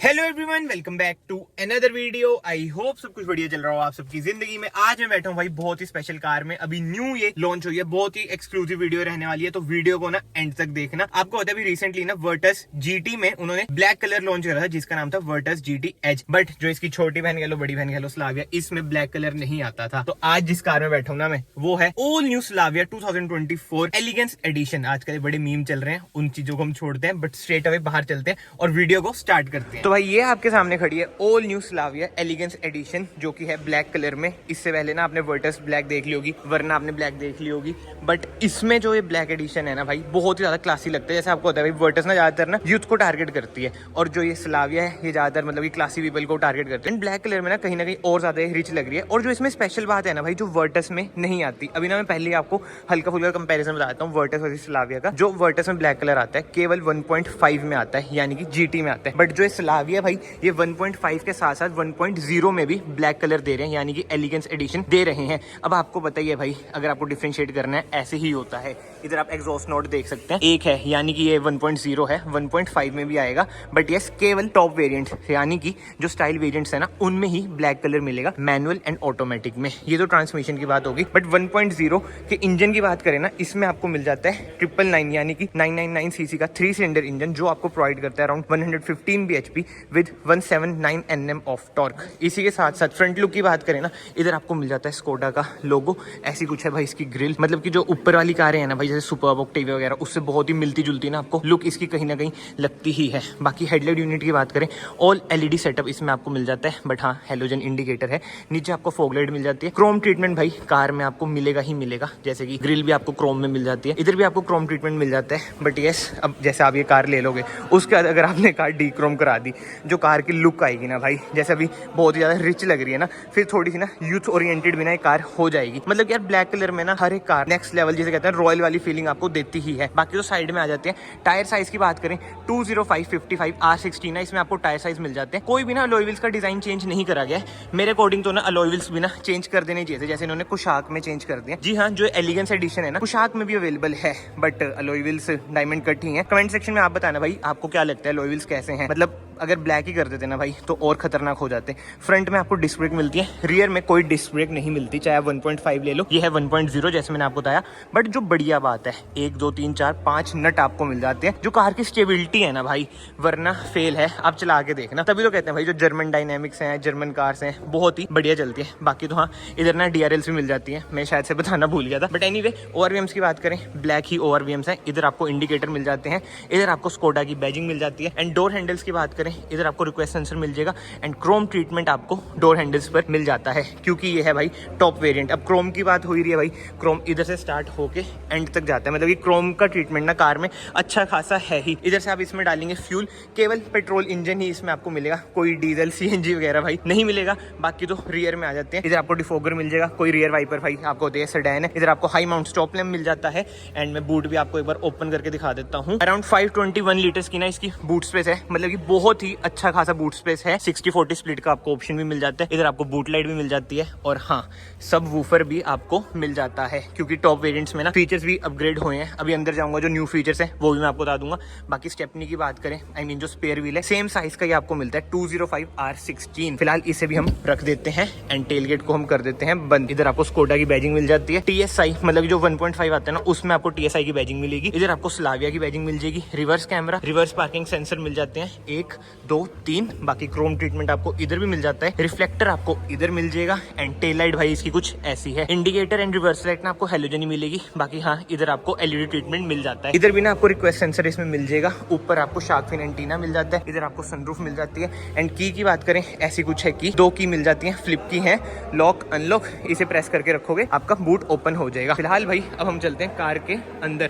Hello everyone, welcome back to another video. I hope सब कुछ बढ़िया चल रहा हो आप सबकी जिंदगी में। आज मैं बैठा हूँ भाई बहुत ही स्पेशल कार में, अभी न्यू ये लॉन्च हुई है, बहुत ही एक्सक्लूसिव वीडियो रहने वाली है, तो वीडियो को ना एंड तक देखना। आपको पता है अभी रिसेंटली ना वर्टस जीटी में उन्होंने ब्लैक कलर लॉन्च करा था जिसका नाम था वर्टस जीटी एज, बट जो इसकी छोटी बहन कह लो बड़ी बहन कह लो स्लाविया, इसमें ब्लैक कलर नहीं आता था। तो आज जिस कार में बैठा हूँ ना मैं, वो है all new Slavia 2024 elegance edition. आजकल बड़े मीम चल रहे हैं, उन चीजों को हम छोड़ते हैं, बट स्ट्रेट अवे बाहर चलते हैं और वीडियो को स्टार्ट करते हैं। तो भाई ये आपके सामने खड़ी है all new Slavia elegance edition, जो कि है ब्लैक कलर में। इससे पहले ना आपने वर्टस ब्लैक देख ली होगी, वरना आपने ब्लैक देख ली होगी, बट इसमें जो ये ब्लैक एडिशन है ना भाई, बहुत ही ज्यादा क्लासी लगता है। जैसे आपको होता है भाई वर्टस ना ज्यादातर ना यूथ को टारगेट करती है, और जो ये स्लाविया है ये ज्यादातर मतलब क्लासी पीपल को टारगेट करती है। ब्लैक कलर में ना कहीं और ज्यादा रिच लग रही है। और जो इसमें स्पेशल बात है ना भाई, जो वर्टस में नहीं आती, अभी ना मैं पहले आपको हल्का फुल्का कंपेरिजन बताता हूँ वर्टस और स्लाविया का। जो वर्टस में ब्लैक कलर आता है केवल 1.5 में आता है, यानी कि जीटी में आता है, बट जो स्लाविया भाई ये 1.5 के साथ साथ 1.0 में भी ब्लैक कलर दे रहे हैं, यानी कि एलिगेंस एडिशन दे रहे हैं। अब आपको बताइए भाई, अगर आपको डिफरेंशिएट करना है ऐसे ही होता है। इधर आप एग्जॉस्ट नोट देख सकते हैं, एक है यानी कि ये 1.0 है, 1.5 में भी आएगा, बट यस केवल टॉप वेरिएंट यानी कि जो स्टाइल वेरिएंट्स है ना उनमें ही ब्लैक कलर मिलेगा, मैनुअल एंड ऑटोमेटिक में। ये तो ट्रांसमिशन की बात होगी, बट 1.0 के इंजन की बात करें ना, इसमें आपको मिल जाता है 999 यानी कि 999 सीसी का 3 सिलेंडर इंजन, जो आपको प्रोवाइड करता है around 115 bhp with 179 Nm of torque. इसी के साथ साथ फ्रंट लुक की बात करें ना, इधर आपको मिल जाता है स्कोडा का लोगो, ऐसी कुछ है भाई इसकी ग्रिल। मतलब कि जो ऊपर वाली कारें हैं ना भाई, जैसे सुपर्ब, ऑक्टेविया वगैरह, उससे बहुत ही मिलती जुलती ना आपको लुक इसकी कहीं ना कहीं लगती ही है। बाकी हेडलाइट यूनिट की बात करें, ऑल एलईडी सेटअप इसमें आपको मिल जाता है, बट हाँ हेलोजन इंडिकेटर है। नीचे आपको फॉग लाइट मिल जाती है। क्रोम ट्रीटमेंट भाई कार में आपको मिलेगा ही मिलेगा, जैसे कि ग्रिल भी आपको क्रोम में मिल जाती है, इधर भी आपको क्रोम ट्रीटमेंट मिल जाता है। बट यस, अब जैसे आप ये कार ले लोगे, उसके बाद अगर आपने कार डी क्रोम करा दी, जो कार की लुक आएगी ना भाई, जैसे अभी बहुत ही ज्यादा रिच लग रही है ना, फिर थोड़ी सी ना यूथ ओरिएंटेड भी ना एक कार हो जाएगी। मतलब कि यार ब्लैक कलर में ना हर एक कार नेक्स्ट लेवल, जिसे कहते हैं रॉयल वाली फीलिंग आपको देती ही है। बाकी तो साइड में आ जाते हैं। टायर साइज की बात करें 205/55 R16 ना, इसमें आपको टायर साइज मिल जाते हैं। कोई भी ना अलॉय व्हील्स का डिजाइन चेंज नहीं करा गया है मेरे अकॉर्डिंग, तो ना अलॉय व्हील्स भी ना चेंज कर देने चाहिए थे, जैसे इन्होंने कुशाक में चेंज कर दिया। जी हाँ, जो एलिगेंस एडिशन है ना कुशाक में भी अवेलेबल है, but alloy wheels diamond cut ही है। कमेंट सेक्शन में आप बताना भाई आपको क्या लगता है अलॉय व्हील्स कैसे हैं। मतलब अगर ब्लैक ही कर देते ना भाई तो और खतरनाक हो जाते। फ्रंट में आपको डिस्क ब्रेक मिलती है, रियर में कोई डिस्क ब्रेक नहीं मिलती, चाहे आप 1.5 ले लो, ये है 1.0 जैसे मैंने आपको बताया। बट जो बढ़िया बात है, 1 2 3 4 5 नट आपको मिल जाते हैं, जो कार की स्टेबिलिटी है ना भाई, वरना फेल है। आप चला के देखना, तभी तो कहते हैं भाई जो जर्मन डायनेमिक्स हैं, जर्मन कार्स हैं, बहुत ही बढ़िया चलती है। बाकी तो हाँ इधर ना DRLs भी मिल जाती है, मैं शायद से बताना भूल गया था। बट एनीवे ORVMs की बात करें, ब्लैक ही ORVMs है। इधर आपको इंडिकेटर मिल जाते हैं, इधर आपको स्कोडा की बैजिंग मिल जाती है। एंड डोर हैंडल्स की बात करें, इधर आपको रिक्वेस्ट सेंसर मिल जाएगा, एंड क्रोम ट्रीटमेंट आपको डोर हैंडल्स पर मिल जाता है, क्योंकि ये है भाई टॉप वेरिएंट। अब क्रोम की बात हो ही रही है भाई, क्रोम इधर से स्टार्ट होके एंड तक जाता है, मतलब कि क्रोम का ट्रीटमेंट ना कार में अच्छा खासा है ही। इधर से आप इसमें डालेंगे फ्यूल, केवल पेट्रोल इंजन ही इसमें आपको मिलेगा, कोई डीजल CNG वगैरह भाई नहीं मिलेगा। बाकी तो रियर में आ जाते हैं, इधर आपको डिफोगर मिल जाएगा, कोई रियर वाइपर भाई आपको दे सेडान है। इधर आपको हाई माउंट स्टॉप लैम्प मिल जाता है, एंड मैं बूट भी आपको एक बार ओपन करके दिखा देता हूँ। अराउंड 521 लीटर्स की ना इसकी बूट स्पेस है, मतलब कि बहुत ही अच्छा खासा बूट स्पेस है। 60/40 स्प्लिट का आपको ऑप्शन भी मिल जाता है। इधर आपको बूट लाइट भी मिल जाती है, और हाँ सब वूफर भी आपको मिल जाता है, क्योंकि टॉप वेरिएंट्स में ना फीचर्स भी अपग्रेड हुए हैं। अभी अंदर जाऊंगा, जो न्यू फीचर्स है वो भी मैं आपको बता दूंगा। बाकी स्टेपनी की बात करें, आई मीन जो स्पेयर व्हील है सेम साइज का ये आपको मिलता है, 205 R16। फिलहाल इसे भी हम रख देते हैं, एंड टेल गेट को हम कर देते हैं बंद। इधर आपको स्कोडा की बैजिंग मिल जाती है, TSI मतलब जो 1.5 आता है ना उसमें आपको TSI की बैजिंग मिलेगी। इधर आपको स्लाविया की बैजिंग मिल जाएगी, reverse camera, reverse parking sensor मिल जाते हैं 1 2 3। बाकी क्रोम ट्रीटमेंट आपको इधर भी मिल जाता है, रिफ्लेक्टर आपको इधर मिल जाएगा, एंड टेल लाइट भाई इसकी कुछ ऐसी है। इंडिकेटर एंड रिवर्स लाइट ना आपको हेलोजन ही मिलेगी। बाकी हाँ इधर आपको LED ट्रीटमेंट मिल जाता है। इधर भी ना आपको रिक्वेस्ट सेंसर इसमें मिल जाएगा, ऊपर आपको शार्क फिन एंटीना मिल जाता है, इधर आपको सनरूफ मिल जाती है। एंड की बात करें, ऐसी कुछ है की 2 की मिल जाती है, फ्लिप की है, लॉक अनलॉक, इसे प्रेस करके रखोगे आपका बूट ओपन हो जाएगा। फिलहाल भाई अब हम चलते हैं कार के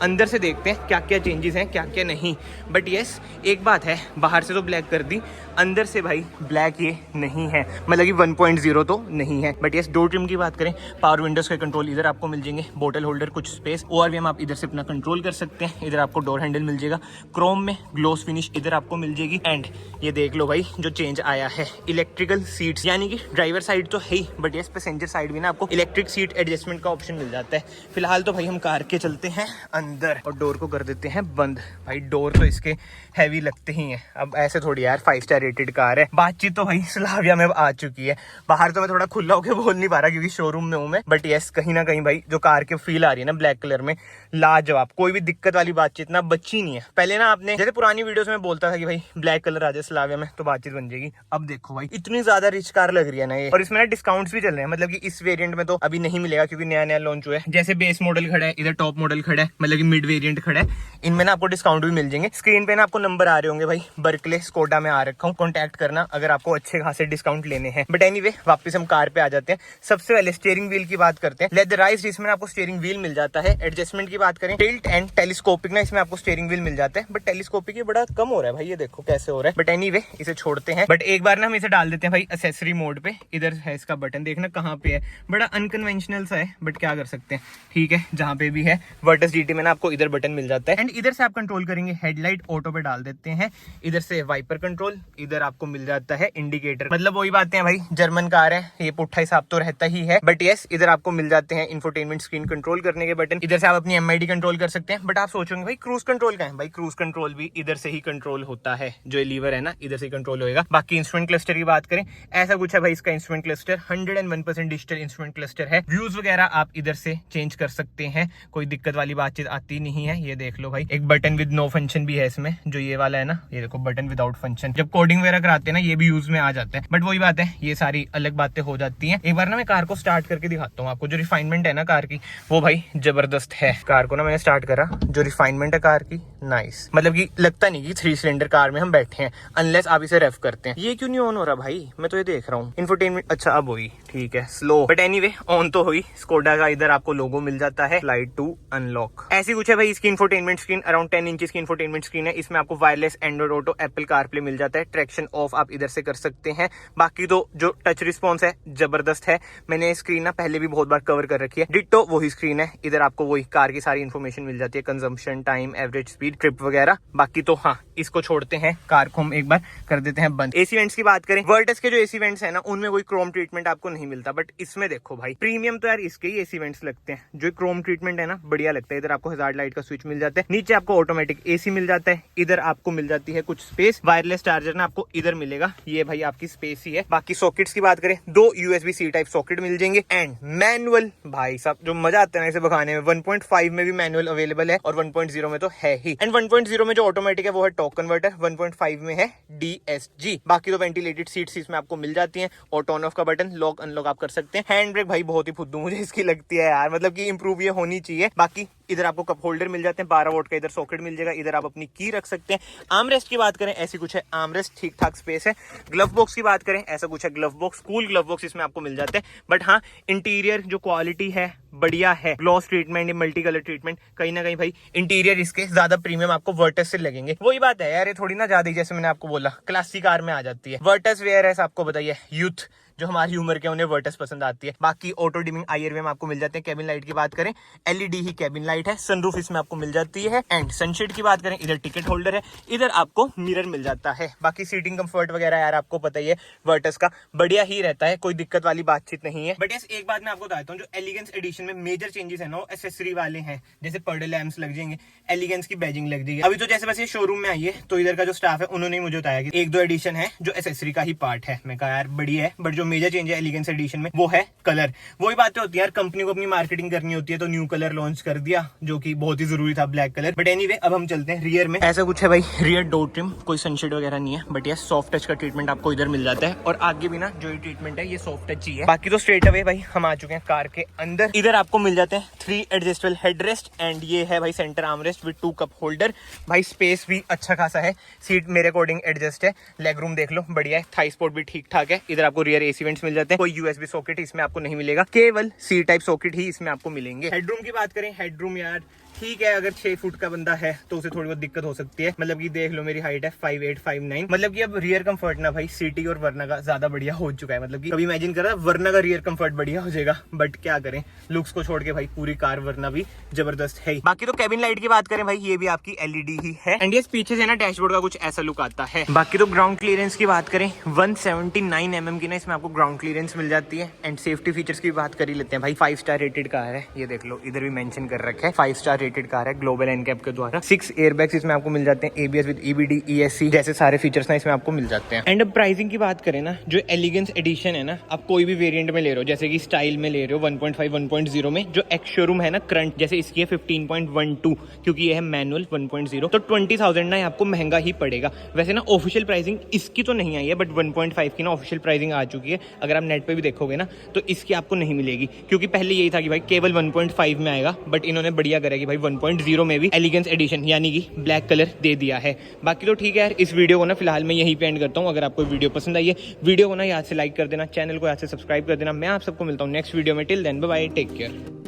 अंदर से देखते हैं क्या क्या चेंजेस हैं क्या क्या नहीं। बट यस एक बात है, बाहर से तो ब्लैक कर दी, अंदर से भाई ब्लैक ये नहीं है, मतलब कि 1.0 तो नहीं है। बट यस डोर ट्रिम की बात करें, पावर विंडोज के कंट्रोल इधर आपको मिल जाएंगे, बोतल होल्डर, कुछ स्पेस। ORVM एलुमिनियम आप इधर से अपना कंट्रोल कर सकते हैं। इधर आपको डोर हैंडल मिल जाएगा क्रोम में, ग्लोस फिनिश इधर आपको मिल जाएगी। एंड ये देख लो भाई जो चेंज आया है, इलेक्ट्रिकल सीट्स, यानी कि ड्राइवर साइड तो है ही, बट यस पैसेंजर साइड भी ना आपको इलेक्ट्रिक सीट एडजस्टमेंट का ऑप्शन मिल जाता है। फिलहाल तो भाई हम कार के चलते हैं अंदर और डोर को कर देते हैं बंद। भाई डोर तो इसके हैवी लगते ही हैं, अब ऐसे थोड़ी यार 5 स्टार रेटेड कार है। बातचीत तो भाई स्लाविया में आ चुकी है। बाहर तो मैं थोड़ा खुला होकर बोल नहीं पा रहा क्योंकि शोरूम में हूँ मैं, बट यस कहीं ना कहीं भाई जो कार की फील आ रही है ना ब्लैक कलर में, लाजवाब, कोई भी दिक्कत वाली बातचीत ना बच्ची नहीं है। पहले ना आपने जैसे पुरानी वीडियोस में बोलता था कि भाई ब्लैक कलर आ जाए स्लाविया में तो बातचीत बन जाएगी, अब देखो भाई इतनी ज्यादा रिच कार लग रही है ना ये। और इसमें ना डिस्काउंट्स भी चल रहे हैं, मतलब कि इस वेरिएंट में तो अभी नहीं मिलेगा क्योंकि नया नया लॉन्च हुआ है। जैसे बेस मॉडल खड़ा है, इधर टॉप मॉडल खड़ा है, मतलब कि मिड वेरिएंट खड़ा है, इनमें ना आपको डिस्काउंट भी मिल जाएंगे। स्क्रीन पे ना आपको नंबर आ रहे होंगे भाई, बर्कले स्कोडा में आ रखा हूँ, कॉन्टैक्ट करना अगर आपको अच्छे खासे डिस्काउंट लेने हैं। बट एनीवे वापस हम कार पे आ जाते हैं। सबसे पहले स्टीयरिंग व्हील की बात करते हैं। लेदराइज्ड इसमें आपको स्टीयरिंग व्हील मिल जाता है। एडजस्टमेंट की बात करें, टिल्ट एंड टेलीस्कोपिक ना इसमें आपको स्टीयरिंग व्हील मिल जाता है, बट टेलीस्कोपिक ये बड़ा कम हो रहा है भाई, ये देखो कैसे हो रहा है। बट एनीवे इसे छोड़ते हैं। बट एक बार ना हम इसे डाल देते हैं भाई एक्सेसरी मोड पे। इधर है इसका बटन, देखना कहाँ पे है, बड़ा अनकन्वेंशनल सा है बट क्या कर सकते हैं, ठीक है। जहां पे भी है वर्टस जीटी में ना आपको इधर बटन मिल जाता है। एंड इधर से आप कंट्रोल करेंगे, हेडलाइट ऑटो पे डाल देते हैं। इधर से वाइपर कंट्रोल, इधर आपको मिल जाता है इंडिकेटर। मतलब वही बातें हैं भाई, जर्मन कार है, ये पुट्ठा हिसाब तो रहता ही है, बट यस इधर आपको मिल जाते हैं इंफोटेनमेंट स्क्रीन कंट्रोल करने के बटन। इधर से आप अपनी एमआईडी कंट्रोल कर सकते हैं। बट आप सोचोगे भाई क्रूज कंट्रोल का है, भाई क्रूज कंट्रोल भी इधर से ही कंट्रोल होता है, जो ये लीवर है ना इधर से ही कंट्रोल होएगा। बाकी इंस्ट्रूमेंट क्लस्टर की बात करें, ऐसा कुछ है भाई इसका instrument cluster, 101% digital instrument cluster है। व्यूज वगैरह आप इधर से चेंज कर सकते हैं, कोई दिक्कत वाली बातचीत आती नहीं है। ये देख लो भाई, एक बटन विद नो फंक्शन भी है इसमें, जो ये वाला है ना, ये देखो बटन विदाउट फंक्शन। जब कोडिंग वगैरह कराते हैं ना ये भी यूज में आ जाता है, बट वही बात है, ये सारी अलग बातें हो जाती हैं। एक बार ना मैं कार को स्टार्ट करके दिखाता हूँ आपको, जो रिफाइनमेंट है ना कार की वो भाई जबरदस्त है। कार को ना मैंने स्टार्ट करा, जो रिफाइनमेंट है कार की, नाइस, मतलब कि लगता नहीं कि 3 सिलेंडर कार में हम बैठे हैं, अनलेस आप इसे रेफ करते हैं। ये क्यों नहीं ऑन हो रहा भाई, मैं तो ये देख रहा हूँ इंफोटेनमेंट, अच्छा अब हुई, ठीक है स्लो, बट एनीवे ऑन तो हुई। स्कोडा का इधर आपको लोगो मिल जाता है, फ्लाइट टू अनलॉक, ऐसी कुछ है भाई इसकी इंफोटेनमेंट स्क्रीन। अराउंड 10 इंच की इंफोटेनमेंट स्क्रीन है। इसमें आपको wireless Android Auto, Apple CarPlay मिल जाता है। ट्रैक्शन ऑफ आप इधर से कर सकते हैं। बाकी तो जो टच रिस्पॉन्स है जबरदस्त है। मैंने स्क्रीन ना पहले भी बहुत बार कवर कर रखी है, डिट्टो वही स्क्रीन है। इधर आपको वही कार की सारी इन्फॉर्मेशन मिल जाती है, consumption time, average speed, trip वगैरह। बाकी तो हाँ, इसको छोड़ते हैं, कार को हम एक बार कर देते हैं बंद। एसी वेंट्स की बात करें, वर्टस के जो एसी वेंट्स है ना उनमें कोई क्रोम ट्रीटमेंट आपको नहीं मिलता, बट इसमें देखो भाई प्रीमियम तो यार इसके ही एसी वेंट्स लगते हैं। जो क्रोम ट्रीटमेंट है ना बढ़िया लगता है। इधर आपको हजार्ड लाइट का स्विच मिल जाता है, नीचे आपको ऑटोमेटिक एसी मिल जाता है, इधर आपको मिल जाती है कुछ स्पेस। वायरलेस चार्जर ना आपको इधर मिलेगा, ये भाई आपकी स्पेस ही है। बाकी सॉकेट्स की बात करें, 2 USB-C टाइप सॉकेट मिल जाएंगे। एंड मैनुअल भाई साहब जो मजा आता है ना इसे भगाने में, 1.5 में भी मैनुअल अवेलेबल है और 1.0 में तो है ही। एंड 1.0 में जो ऑटोमेटिक है वो है टॉर्क कन्वर्टर, 1.5 में है DSG। बाकी तो वेंटिलेटेड सीट्स इसमें आपको मिल जाती हैं, और टर्न ऑफ का बटन, लॉक अनलॉक आप कर सकते हैं। हैंड ब्रेक भाई बहुत ही फुद्दू मुझे इसकी लगती है यार, मतलब कि इंप्रूव ये होनी चाहिए। बाकी इधर आपको कप होल्डर मिल जाते हैं, 12 वोल्ट का इधर सॉकेट मिल जाएगा, इधर आप अपनी की रख सकते हैं। आर्मरेस्ट की बात करें, ऐसी कुछ है आर्मरेस्ट, ठीक ठाक स्पेस है। ग्लव बॉक्स की बात करें, ऐसा कुछ है glove box, cool glove box इसमें आपको मिल जाते हैं। बट हाँ, इंटीरियर जो क्वालिटी है बढ़िया है, gloss treatment, multi colour treatment, कहीं ना कहीं भाई इंटीरियर इसके ज्यादा प्रीमियम आपको वर्टस से लगेंगे। वही बात है यार, ये थोड़ी ना ज्यादा, जैसे मैंने आपको बोला क्लासिक कार में आ जाती है। वर्टस वेयर है आपको बताइए, यूथ जो हमारी उम्र के उन्हें वर्टस पसंद आती है। बाकी ऑटो डिमिंग IR में आपको मिल जाते हैं। केबिन लाइट की बात करें, LED ही केबिन लाइट है। सनरूफ इसमें आपको मिल जाती है। एंड सनशेड की बात करें, इधर टिकट होल्डर है, इधर आपको मिरर मिल जाता है। बाकी सीटिंग कंफर्ट वगैरह यार आपको पता ही है वर्टस का बढ़िया ही रहता है, कोई दिक्कत वाली बातचीत नहीं है। बट यस एक बात मैं आपको बताता हूँ, जो एलिगेंस एडिशन में मेजर चेंजेस है ना एक्सेसरी वाले हैं। जैसे पर्डे लैम्प्स लग जाएंगे, एलिगेंस की बैजिंग लग जाएगी। अभी तो जैसे बस ये शोरूम में आई है तो इधर का जो स्टाफ है उन्होंने मुझे बताया कि 1-2 एडिशन है जो एक्सेसरी का ही पार्ट है। मैं कहा यार बढ़िया है, बट जो मेजर चेंज है एलिगेंस एडिशन में वो है कलर। वही बातें होती है यार, कंपनी को अपनी मार्केटिंग करनी होती है तो न्यू कलर लॉन्च कर दिया, जो कि बहुत ही जरूरी था, ब्लैक कलर। बट एनीवे अब हम चलते हैं रियर में। ऐसा कुछ है भाई, रियर डोर ट्रिम, कोई सनशेड वगैरह नहीं है, बट ये सॉफ्ट टच का ट्रीटमेंट आपको इधर मिल जाता है। और आगे भी ना जो ट्रीटमेंट है ये सॉफ्ट टच ही है। बाकी तो स्ट्रेट अवे भाई हम आ चुके हैं कार के अंदर। इधर आपको मिल जाते हैं 3 एडजस्टेबल हेडरेस्ट, एंड ये है भाई centre armrest with 2 cup holder. भाई स्पेस भी अच्छा खासा है, सीट मेरे अकॉर्डिंग एडजस्ट है। लेग रूम देख लो बढ़िया है, थाई स्पोर्ट भी ठीक ठाक है। इधर आपको रियर एसी वेंट्स मिल जाते हैं, कोई USB सॉकेट इसमें आपको नहीं मिलेगा, केवल C टाइप सॉकेट ही इसमें आपको मिलेंगे। हेडरूम की बात करें, हेडरूम यार ठीक है, अगर 6 फुट का बंदा है तो उसे थोड़ी बहुत दिक्कत हो सकती है। मतलब कि देख लो मेरी हाइट है 5'8", 5'9", मतलब कि अब रियर कंफर्ट ना भाई सिटी और वर्ना का ज्यादा बढ़िया हो चुका है। मतलब कि कभी इमेजिन करा वर्ना का रियर कंफर्ट बढ़िया हो जाएगा, बट क्या करें, लुक्स को छोड़ के भाई पूरी कार वर्ना भी जबरदस्त है। बाकी तो कैबिन लाइट की बात करें भाई, ये भी आपकी एलईडी ही है एंड ये पीछे से ना डैशबोर्ड का कुछ ऐसा लुक आता है। बाकी तो ग्राउंड क्लियरेंस की बात करें 179 mm की ना इसमें आपको ग्राउंड क्लियरेंस मिल जाती है। एंड सेफ्टी फीचर्स की बात कर ही लेते हैं भाई। 5 स्टार रेटेड कार है, ये देख लो इधर भी मेंशन कर रखा है 5 स्टार रेटेड कार है ग्लोबल एनकैप के द्वारा। 6 एयरबैग्स इसमें आपको मिल जाते हैं, एबीएस विद ईबीडी, ईएससी जैसे सारे फीचर्स ना इसमें आपको मिल जाते हैं। एंड अब प्राइसिंग की बात करें ना, जो एलिगेंस एडिशन है ना, आप कोई भी वेरिएंट में ले रहे हो, जैसे कि स्टाइल में ले रहे हो 1.5 1.0 में, जो एक्स शोरूम है ना करंट, जैसे इसकी है 15.12 क्योंकि ये है मैनुअल 1.0, तो 20,000 ना आपको महंगा ही पड़ेगा। वैसे ना ऑफिशियल प्राइसिंग इसकी तो नहीं आई है, बट 1.5 की ना ऑफिशियल प्राइसिंग आ चुकी है। अगर आप नेट पे भी देखोगे ना तो इसकी आपको नहीं मिलेगी, क्योंकि पहले यही था कि भाई केवल 1.5 में आएगा, बट इन्होंने बढ़िया करा कि भाई 1.0 में भी एलिगेंस एडिशन यानी कि ब्लैक कलर दे दिया है। बाकी तो ठीक है यार, इस वीडियो को ना फिलहाल मैं यहीं पे एंड करता हूँ। अगर आपको वीडियो पसंद आई है, वीडियो को ना याद से लाइक कर देना, चैनल को याद से सब्सक्राइब कर देना। मैं आप सबको मिलता हूँ नेक्स्ट वीडियो में। Till then bye bye, take care.